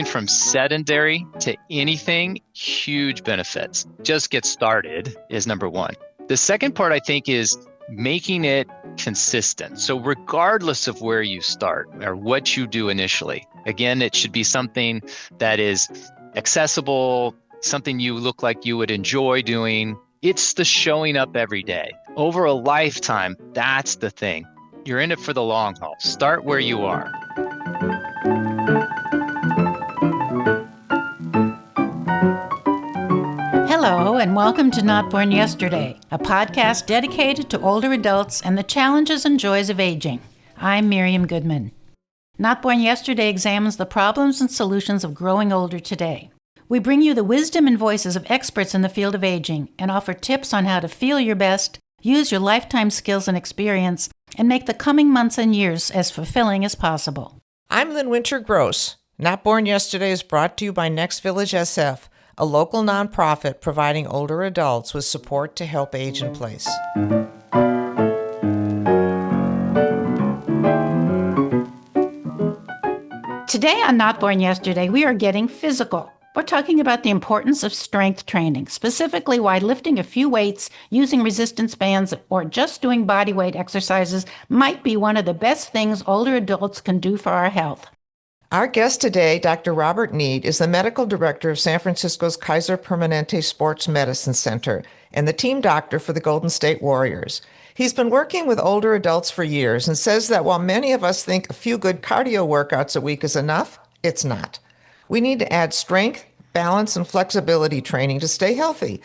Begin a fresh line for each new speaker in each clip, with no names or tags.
going from sedentary to anything, huge benefits. Just get started is number one. The second part, I think, is making it consistent. So regardless of where you start or what you do initially, again, it should be something that is accessible, something you look like you would enjoy doing. It's the showing up every day. Over a lifetime, that's the thing. You're in it for the long haul. Start where you are.
Hello, and welcome to Not Born Yesterday, a podcast dedicated to older adults and the challenges and joys of aging. I'm Miriam Goodman. Not Born Yesterday examines the problems and solutions of growing older today. We bring you the wisdom and voices of experts in the field of aging and offer tips on how to feel your best, use your lifetime skills and experience, and make the coming months and years as fulfilling as possible.
I'm Lynn Winter-Gross. Not Born Yesterday is brought to you by Next Village SF, a local nonprofit providing older adults with support to help age in place.
Today on Not Born Yesterday, we are getting physical. We're talking about the importance of strength training, specifically why lifting a few weights, using resistance bands, or just doing body weight exercises might be one of the best things older adults can do for our health.
Our guest today, Dr. Robert Nied, is the medical director of San Francisco's Kaiser Permanente Sports Medicine Center and the team doctor for the Golden State Warriors. He's been working with older adults for years and says that while many of us think a few good cardio workouts a week is enough, it's not. We need to add strength, balance, and flexibility training to stay healthy.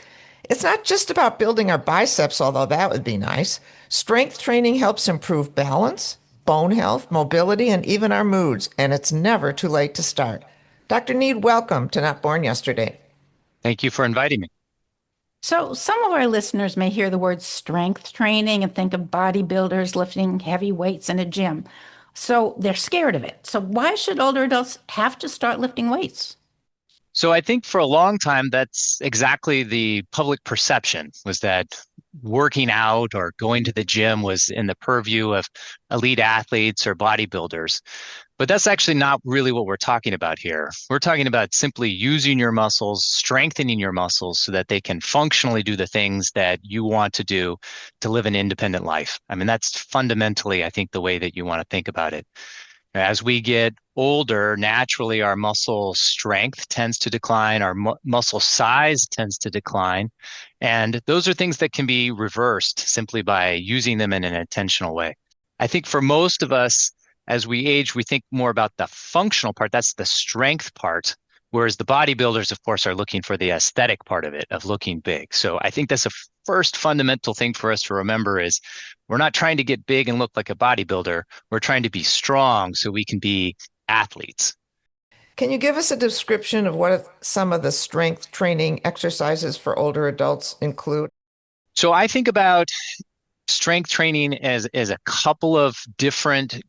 It's not just about building our biceps, although that would be nice. Strength training helps improve balance, bone health, mobility, and even our moods, and it's never too late to start. Dr. Nied, welcome to Not Born Yesterday.
Thank you for inviting me.
So some of our listeners may hear the word strength training and think of bodybuilders lifting heavy weights in a gym. So they're scared of it. So why should older adults have to start lifting weights?
So I think for a long time, that's exactly the public perception, was that working out or going to the gym was in the purview of elite athletes or bodybuilders. But that's actually not really what we're talking about here. We're talking about simply using your muscles, strengthening your muscles so that they can functionally do the things that you want to do to live an independent life. I mean, that's fundamentally, I think, the way that you want to think about it. As we get older, naturally, our muscle strength tends to decline, our muscle size tends to decline. And those are things that can be reversed simply by using them in an intentional way. I think for most of us, as we age, we think more about the functional part. That's the strength part. Whereas the bodybuilders, of course, are looking for the aesthetic part of it, of looking big. So I think that's a first fundamental thing for us to remember is we're not trying to get big and look like a bodybuilder. We're trying to be strong so we can be athletes.
Can you give us a description of what some of the strength training exercises for older adults include?
So I think about strength training as a couple of different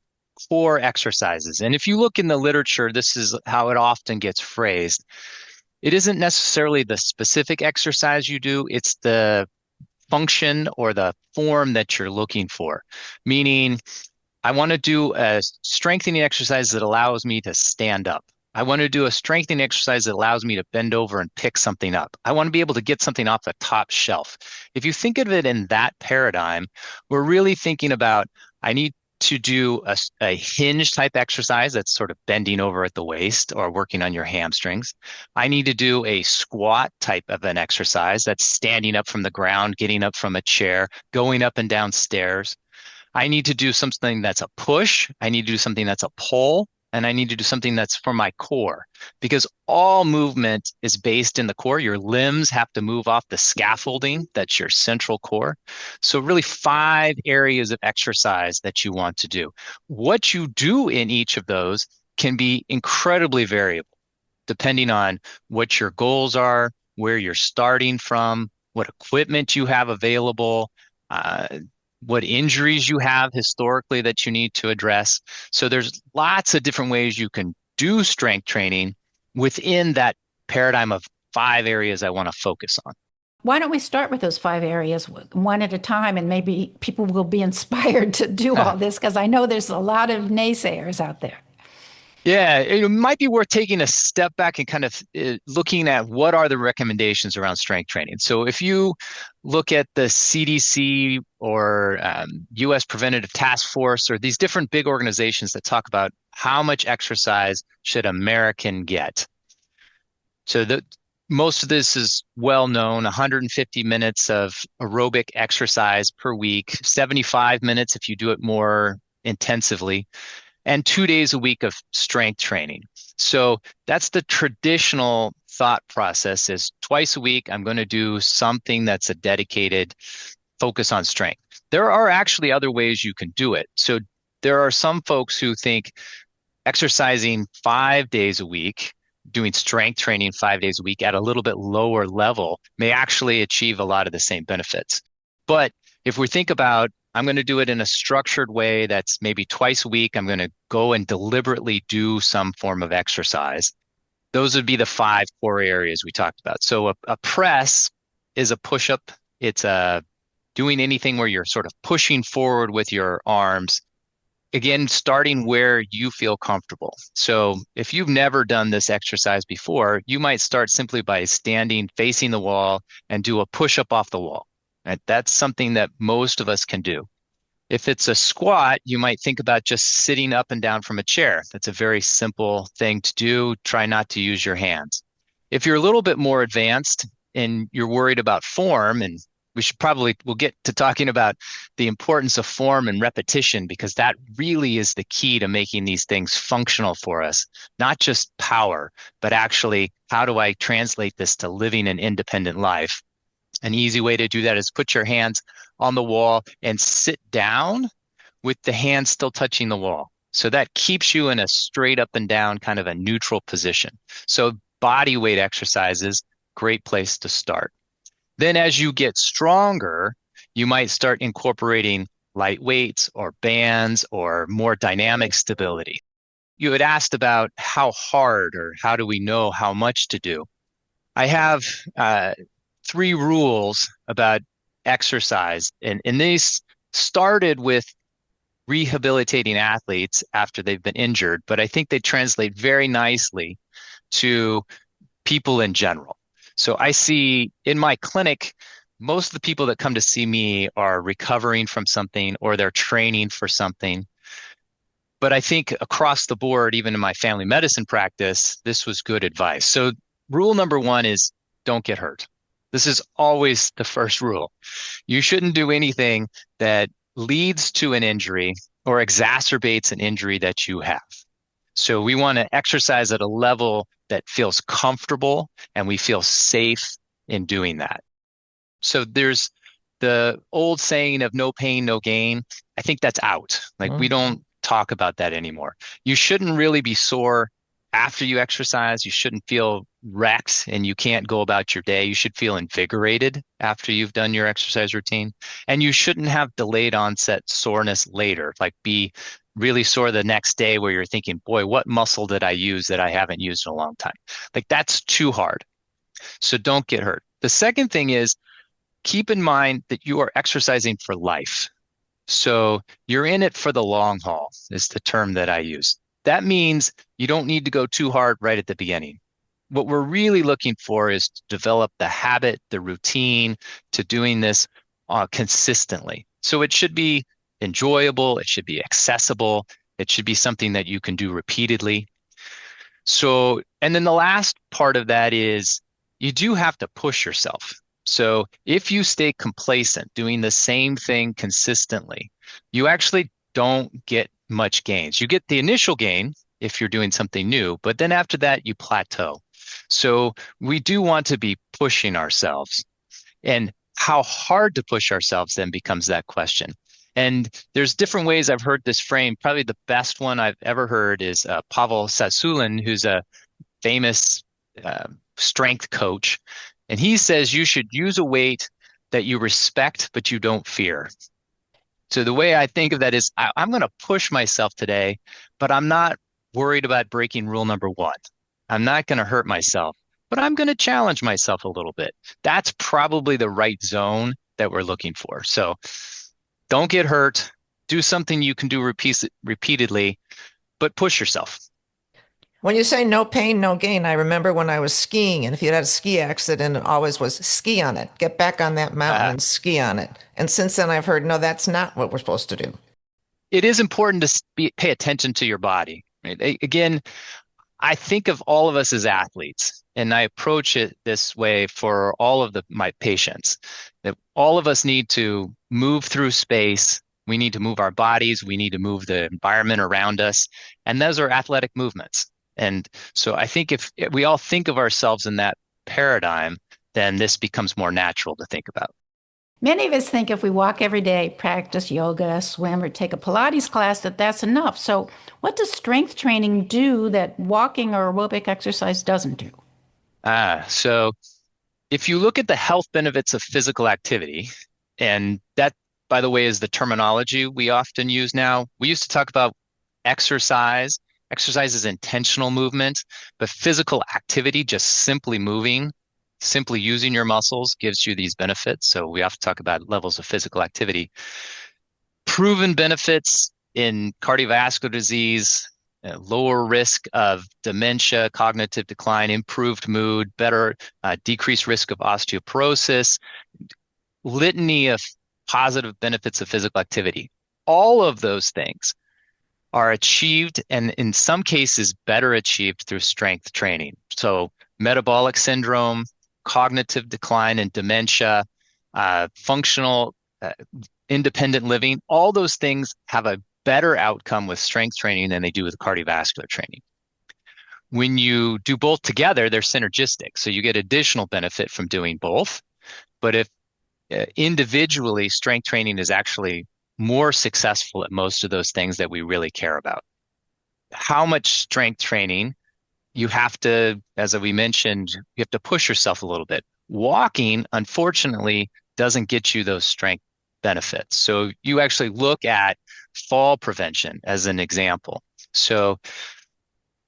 core exercises. And if you look in the literature, this is how it often gets phrased. It isn't necessarily the specific exercise you do, it's the function or the form that you're looking for. Meaning, I want to do a strengthening exercise that allows me to stand up. I want to do a strengthening exercise that allows me to bend over and pick something up. I want to be able to get something off the top shelf. If you think of it in that paradigm, we're really thinking about, I need to do a hinge type exercise that's sort of bending over at the waist or working on your hamstrings. I need to do a squat type of an exercise that's standing up from the ground, getting up from a chair, going up and down stairs. I need to do something that's a push. I need to do something that's a pull. And I need to do something that's for my core, because all movement is based in the core. Your limbs have to move off the scaffolding. That's your central core. So really 5 areas of exercise that you want to do. What you do in each of those can be incredibly variable, depending on what your goals are, where you're starting from, what equipment you have available, what injuries you have historically that you need to address. So there's lots of different ways you can do strength training within that paradigm of 5 areas I want to focus on.
Why don't we start with those 5 areas one at a time, and maybe people will be inspired to do all this, because I know there's a lot of naysayers out there.
Yeah, it might be worth taking a step back and kind of looking at what are the recommendations around strength training. So if you look at the CDC or US Preventative Task Force or these different big organizations that talk about how much exercise should American get. So most of this is well known, 150 minutes of aerobic exercise per week, 75 minutes if you do it more intensively, and 2 days a week of strength training. So that's the traditional thought process is twice a week, I'm going to do something that's a dedicated focus on strength. There are actually other ways you can do it. So there are some folks who think exercising 5 days a week, doing strength training 5 days a week at a little bit lower level may actually achieve a lot of the same benefits. But if we think about, I'm going to do it in a structured way that's maybe twice a week, I'm going to go and deliberately do some form of exercise. Those would be the five core areas we talked about. So a press is a push up. It's a doing anything where you're sort of pushing forward with your arms, again, starting where you feel comfortable. So if you've never done this exercise before, you might start simply by standing facing the wall and do a push up off the wall. Right? That's something that most of us can do. If it's a squat, you might think about just sitting up and down from a chair. That's a very simple thing to do. Try not to use your hands. If you're a little bit more advanced and you're worried about form, and we'll get to talking about the importance of form and repetition, because that really is the key to making these things functional for us, not just power, but actually how do I translate this to living an independent life? An easy way to do that is put your hands on the wall and sit down with the hands still touching the wall. So that keeps you in a straight up and down kind of a neutral position. So body weight exercises, great place to start. Then as you get stronger, you might start incorporating light weights or bands or more dynamic stability. You had asked about how hard or how do we know how much to do. I have 3 rules about exercise, and these started with rehabilitating athletes after they've been injured, but I think they translate very nicely to people in general. So I see in my clinic, most of the people that come to see me are recovering from something or they're training for something. But I think across the board, even in my family medicine practice, this was good advice. So rule number 1 is don't get hurt. This is always the first rule. You shouldn't do anything that leads to an injury or exacerbates an injury that you have. So we want to exercise at a level that feels comfortable and we feel safe in doing that. So there's the old saying of no pain, no gain. I think that's out. Like we don't talk about that anymore. You shouldn't really be sore after you exercise. You shouldn't feel wrecked and you can't go about your day. You should feel invigorated after you've done your exercise routine. And you shouldn't have delayed onset soreness later, like be really sore the next day where you're thinking, boy, what muscle did I use that I haven't used in a long time? Like that's too hard. So don't get hurt. The second thing is keep in mind that you are exercising for life. So you're in it for the long haul is the term that I use. That means you don't need to go too hard right at the beginning. What we're really looking for is to develop the habit, the routine to doing this consistently. So it should be enjoyable. It should be accessible. It should be something that you can do repeatedly. So, and then the last part of that is you do have to push yourself. So if you stay complacent, doing the same thing consistently, you actually don't get much gains. You get the initial gain if you're doing something new, but then after that, you plateau. So we do want to be pushing ourselves. And how hard to push ourselves then becomes that question. And there's different ways I've heard this frame. Probably the best one I've ever heard is Pavel Sasulin, who's a famous strength coach. And he says you should use a weight that you respect, but you don't fear. So the way I think of that is I'm going to push myself today, but I'm not worried about breaking rule number 1. I'm not going to hurt myself, but I'm going to challenge myself a little bit. That's probably the right zone that we're looking for. So don't get hurt. Do something you can do repeatedly, but push yourself.
When you say no pain, no gain, I remember when I was skiing, and if you had a ski accident, it always was ski on it, get back on that mountain
Uh,
and ski on it. And since then, I've heard, no, that's not what we're supposed to do.
it is important to pay attention to your body. Right? Again, I think of all of us as athletes, and I approach it this way for all of my patients, that all of us need to move through space. We need to move our bodies. We need to move the environment around us. And those are athletic movements. And so I think if we all think of ourselves in that paradigm, then this becomes more natural to think about.
Many of us think if we walk every day, practice yoga, swim, or take a Pilates class, that that's enough. So, what does strength training do that walking or aerobic exercise doesn't do?
So if you look at the health benefits of physical activity, and that, by the way, is the terminology we often use now. We used to talk about exercise. Exercise is intentional movement, but physical activity, just simply moving, simply using your muscles gives you these benefits. So we often talk about levels of physical activity. Proven benefits in cardiovascular disease, lower risk of dementia, cognitive decline, improved mood, better decreased risk of osteoporosis, litany of positive benefits of physical activity. All of those things are achieved, and in some cases better achieved, through strength training. So metabolic syndrome, cognitive decline and dementia, functional independent living, all those things have a better outcome with strength training than they do with cardiovascular training. When you do both together, they're synergistic. So you get additional benefit from doing both. But if individually, strength training is actually more successful at most of those things that we really care about. How much strength training you have to, as we mentioned, you have to push yourself a little bit. Walking, unfortunately, doesn't get you those strength benefits. So you actually look at fall prevention as an example. So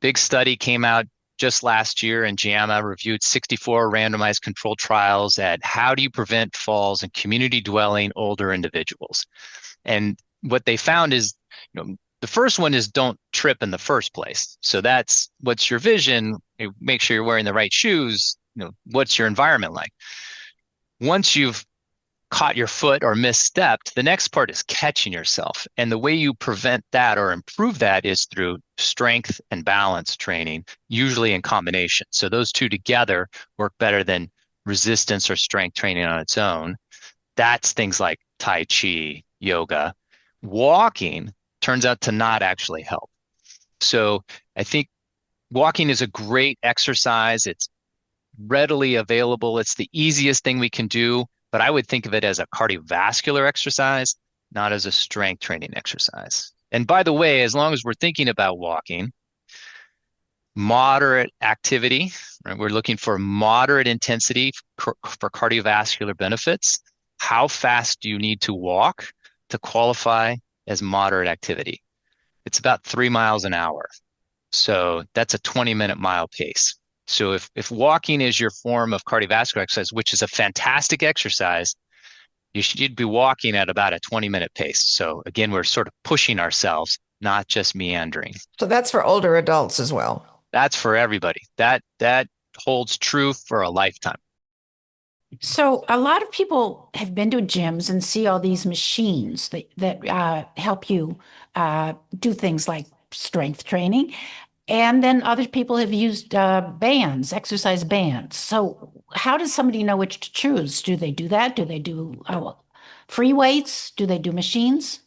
big study came out just last year in JAMA, reviewed 64 randomized controlled trials at how do you prevent falls in community dwelling older individuals. And what they found is, the first one is don't trip in the first place. So that's what's your vision. Make sure you're wearing the right shoes. What's your environment like? Once you've caught your foot or misstepped, the next part is catching yourself. And the way you prevent that or improve that is through strength and balance training, usually in combination. So those two together work better than resistance or strength training on its own. That's things like Tai Chi, yoga. Walking turns out to not actually help. So I think walking is a great exercise. It's readily available. It's the easiest thing we can do, but I would think of it as a cardiovascular exercise, not as a strength training exercise. And by the way, as long as we're thinking about walking, moderate activity, right? We're looking for moderate intensity for cardiovascular benefits. How fast do you need to walk to qualify as moderate activity? It's about 3 miles an hour. So that's a 20-minute mile pace. So if walking is your form of cardiovascular exercise, which is a fantastic exercise, you'd be walking at about a 20-minute pace. So again, we're sort of pushing ourselves, not just meandering.
So that's for older adults as well.
That's for everybody. That holds true for a lifetime.
So, a lot of people have been to gyms and see all these machines that help you do things like strength training. And then other people have used bands, exercise bands. So, how does somebody know which to choose? Do they do that? Do they do free weights? Do they do machines?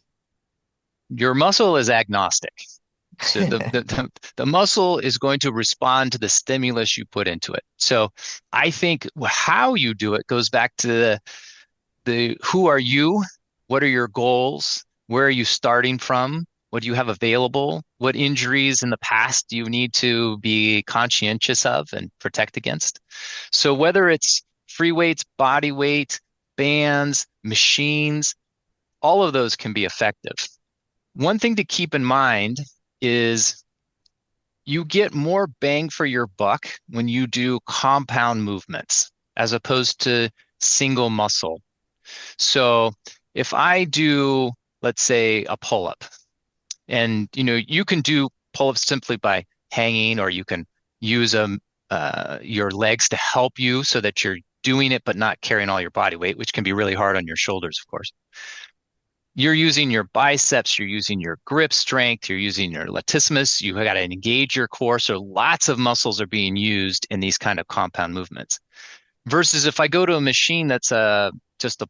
Your muscle is agnostic. So the muscle is going to respond to the stimulus you put into it. So I think how you do it goes back to the who are you? What are your goals? Where are you starting from? What do you have available? What injuries in the past do you need to be conscientious of and protect against? So whether it's free weights, body weight, bands, machines, all of those can be effective. One thing to keep in mind is you get more bang for your buck when you do compound movements as opposed to single muscle. So if I do, let's say, a pull-up, and you can do pull-ups simply by hanging, or you can use your legs to help you so that you're doing it but not carrying all your body weight, which can be really hard on your shoulders, of course. You're using your biceps, you're using your grip strength, you're using your latissimus, you got to engage your core. So lots of muscles are being used in these kind of compound movements. Versus if I go to a machine that's just a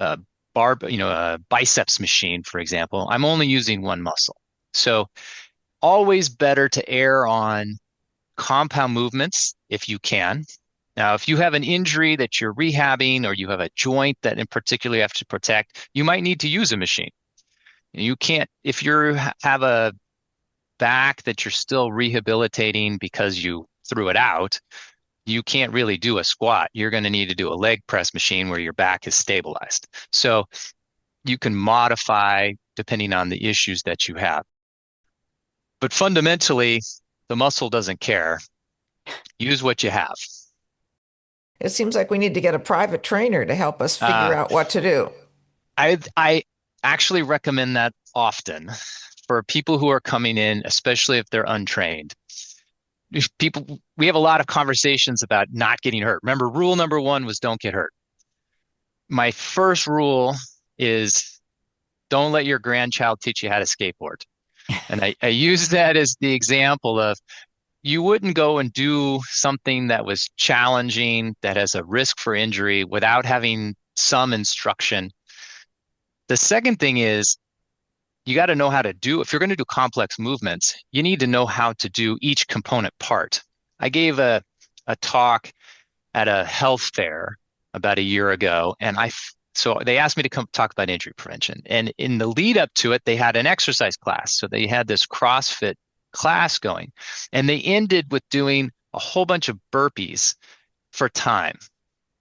a biceps machine, for example, I'm only using one muscle. So always better to err on compound movements if you can. Now, if you have an injury that you're rehabbing or you have a joint that in particular you have to protect, you might need to use a machine. You can't, if you have a back that you're still rehabilitating because you threw it out, you can't really do a squat. You're going to need to do a leg press machine where your back is stabilized. So you can modify depending on the issues that you have. But fundamentally, the muscle doesn't care. Use what you have.
It seems like we need to get a private trainer to help us figure
Uh,
out what to do.
I actually recommend that often for people who are coming in, especially if they're untrained. We have a lot of conversations about not getting hurt. Remember, rule number one was don't get hurt. My first rule is don't let your grandchild teach you how to skateboard. And I use that as the example of you wouldn't go and do something that was challenging, that has a risk for injury without having some instruction. The second thing is you got to know how to do, if you're going to do complex movements, you need to know how to do each component part. I gave a talk at a health fair about a year ago, and so they asked me to come talk about injury prevention. And in the lead up to it, they had an exercise class. So they had this CrossFit class going, and they ended with doing a whole bunch of burpees for time.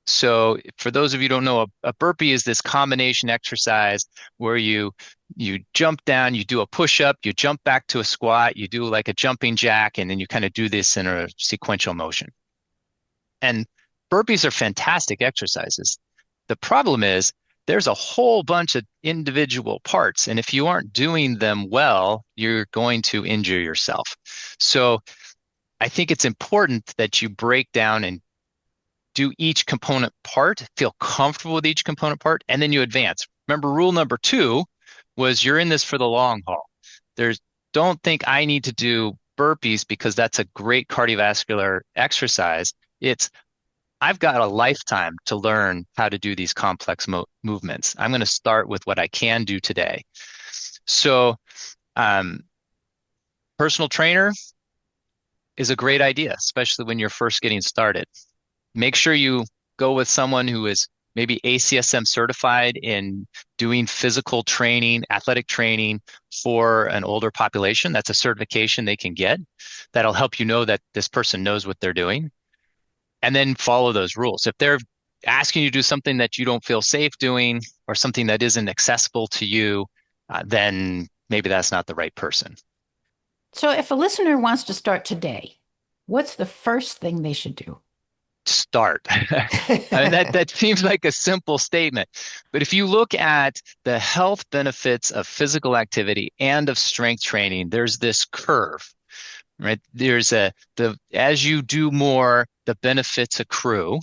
So for those of you who don't know, a burpee is this combination exercise where you jump down, you do a push-up, you jump back to a squat, you do like a jumping jack, and then you kind of do this in a sequential motion. And burpees are fantastic exercises. The problem is there's a whole bunch of individual parts, and if you aren't doing them well, you're going to injure yourself. So I think it's important that you break down and do each component part, feel comfortable with each component part, and then you advance. Remember, rule number two was you're in this for the long haul. Don't think I need to do burpees because that's a great cardiovascular exercise. I've got a lifetime to learn how to do these complex movements. I'm going to start with what I can do today. So, personal trainer is a great idea, especially when you're first getting started. Make sure you go with someone who is maybe ACSM certified in doing physical training, athletic training for an older population. That's a certification they can get. That'll help you know that this person knows what they're doing. And then follow those rules. If they're asking you to do something that you don't feel safe doing or something that isn't accessible to you, then maybe that's not the right person.
So if a listener wants to start today, what's the first thing they should do?
Start. I mean, that seems like a simple statement, but if you look at the health benefits of physical activity and of strength training, there's this curve, right? As you do more, the benefits accrue,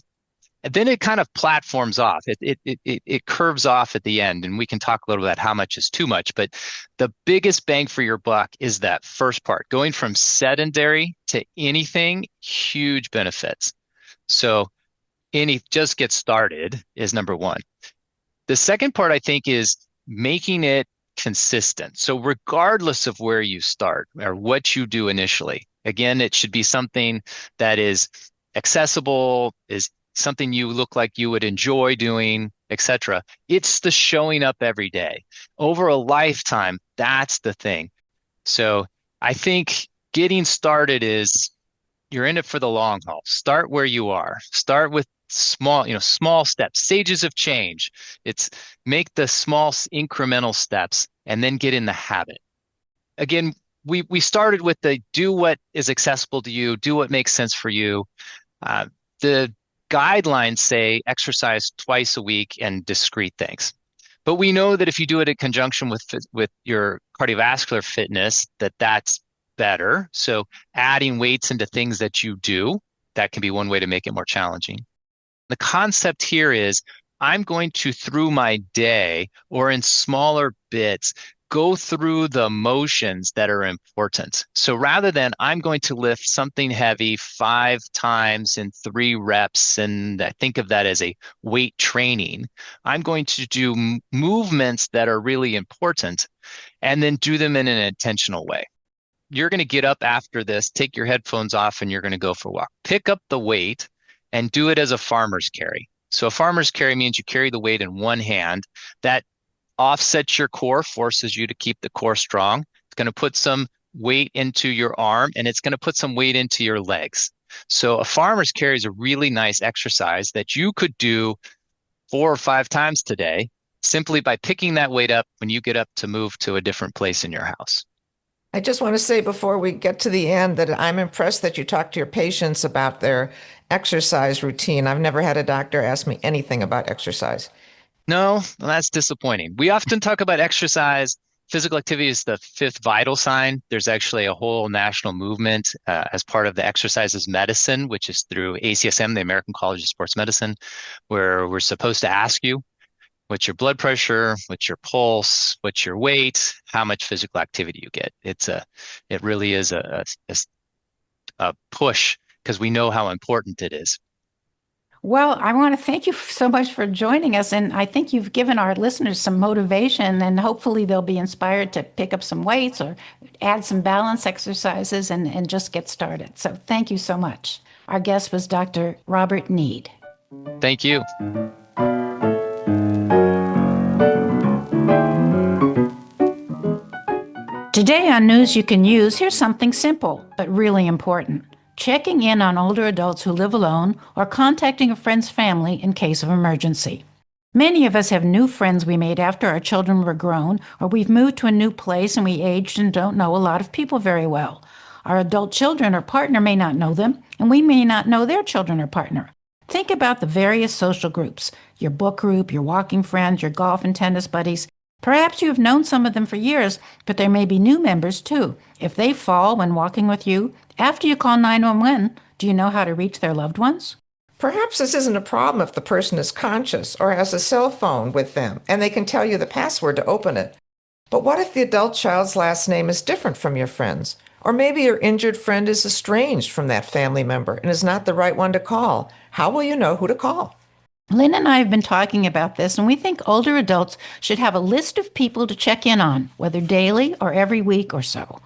and then it kind of platforms off. It curves off at the end, and we can talk a little about how much is too much. But the biggest bang for your buck is that first part, going from sedentary to anything, huge benefits. So just get started is number one. The second part, I think, is making it consistent. So regardless of where you start or what you do initially, again, it should be something that is accessible, is something you look like you would enjoy doing, etc. It's the showing up every day. Over a lifetime, that's the thing. So I think getting started is you're in it for the long haul. Start where you are. Start with small steps, stages of change. It's make the small incremental steps and then get in the habit. Again, we started with the do what is accessible to you, do what makes sense for you. The guidelines say exercise twice a week and discrete things. But we know that if you do it in conjunction with your cardiovascular fitness, that's better. So adding weights into things that you do, that can be one way to make it more challenging. The concept here is I'm going to, through my day or in smaller bits, go through the motions that are important. So rather than I'm going to lift something heavy 5 times in 3 reps, and I think of that as a weight training, I'm going to do movements that are really important and then do them in an intentional way. You're going to get up after this, take your headphones off, and you're going to go for a walk. Pick up the weight and do it as a farmer's carry. So a farmer's carry means you carry the weight in one hand. That offsets your core, forces you to keep the core strong. It's going to put some weight into your arm, and it's going to put some weight into your legs. So a farmer's carry is a really nice exercise that you could do 4 or 5 times today, simply by picking that weight up when you get up to move to a different place in your house.
I just want to say before we get to the end that I'm impressed that you talk to your patients about their exercise routine. I've never had a doctor ask me anything about exercise.
No, that's disappointing. We often talk about exercise. Physical activity is the fifth vital sign. There's actually a whole national movement as part of the exercises medicine, which is through ACSM, the American College of Sports Medicine, where we're supposed to ask you what's your blood pressure, what's your pulse, what's your weight, how much physical activity you get. It really is a push because we know how important it is.
Well, I want to thank you so much for joining us. And I think you've given our listeners some motivation, and hopefully they'll be inspired to pick up some weights or add some balance exercises and just get started. So thank you so much. Our guest was Dr. Robert Nied.
Thank you.
Today on News You Can Use, here's something simple but really important. Checking in on older adults who live alone or contacting a friend's family in case of emergency. Many of us have new friends we made after our children were grown, or we've moved to a new place and we aged and don't know a lot of people very well. Our adult children or partner may not know them, and we may not know their children or partner. Think about the various social groups, your book group, your walking friends, your golf and tennis buddies. Perhaps you have known some of them for years, but there may be new members too. If they fall when walking with you, after you call 911, do you know how to reach their loved ones?
Perhaps this isn't a problem if the person is conscious or has a cell phone with them and they can tell you the password to open it. But what if the adult child's last name is different from your friend's? Or maybe your injured friend is estranged from that family member and is not the right one to call. How will you know who to call?
Lynn and I have been talking about this, and we think older adults should have a list of people to check in on, whether daily or every week or so,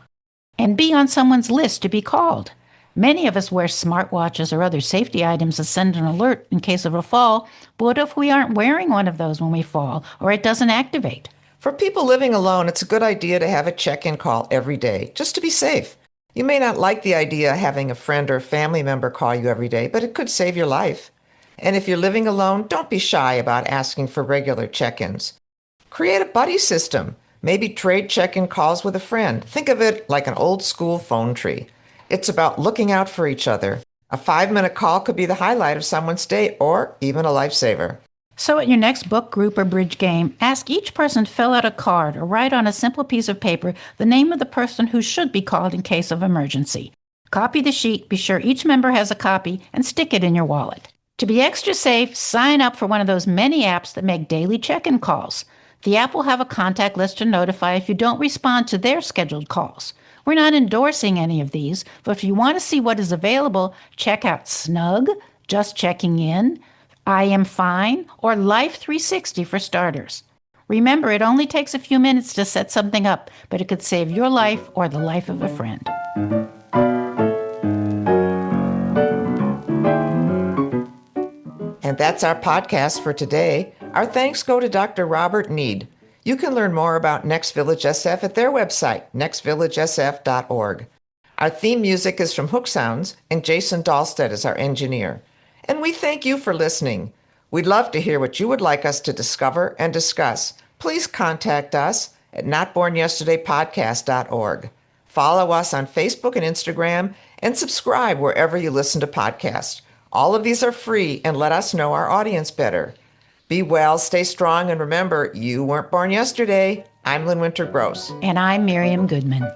and be on someone's list to be called. Many of us wear smartwatches or other safety items that send an alert in case of a fall, but what if we aren't wearing one of those when we fall, or it doesn't activate?
For people living alone, it's a good idea to have a check-in call every day, just to be safe. You may not like the idea of having a friend or family member call you every day, but it could save your life. And if you're living alone, don't be shy about asking for regular check-ins. Create a buddy system. Maybe trade check-in calls with a friend. Think of it like an old-school phone tree. It's about looking out for each other. A 5-minute call could be the highlight of someone's day or even a lifesaver.
So at your next book, group, or bridge game, ask each person to fill out a card or write on a simple piece of paper the name of the person who should be called in case of emergency. Copy the sheet, be sure each member has a copy, and stick it in your wallet. To be extra safe, sign up for one of those many apps that make daily check-in calls. The app will have a contact list to notify if you don't respond to their scheduled calls. We're not endorsing any of these, but if you want to see what is available, check out Snug, Just Checking In, I Am Fine, or Life 360 for starters. Remember, it only takes a few minutes to set something up, but it could save your life or the life of a friend.
And that's our podcast for today. Our thanks go to Dr. Robert Nied. You can learn more about Next Village SF at their website, nextvillagesf.org. Our theme music is from Hook Sounds, and Jason Dahlstedt is our engineer. And we thank you for listening. We'd love to hear what you would like us to discover and discuss. Please contact us at notbornyesterdaypodcast.org. Follow us on Facebook and Instagram, and subscribe wherever you listen to podcasts. All of these are free and let us know our audience better. Be well, stay strong, and remember, you weren't born yesterday. I'm Lynn Winter Gross.
And I'm Miriam Goodman.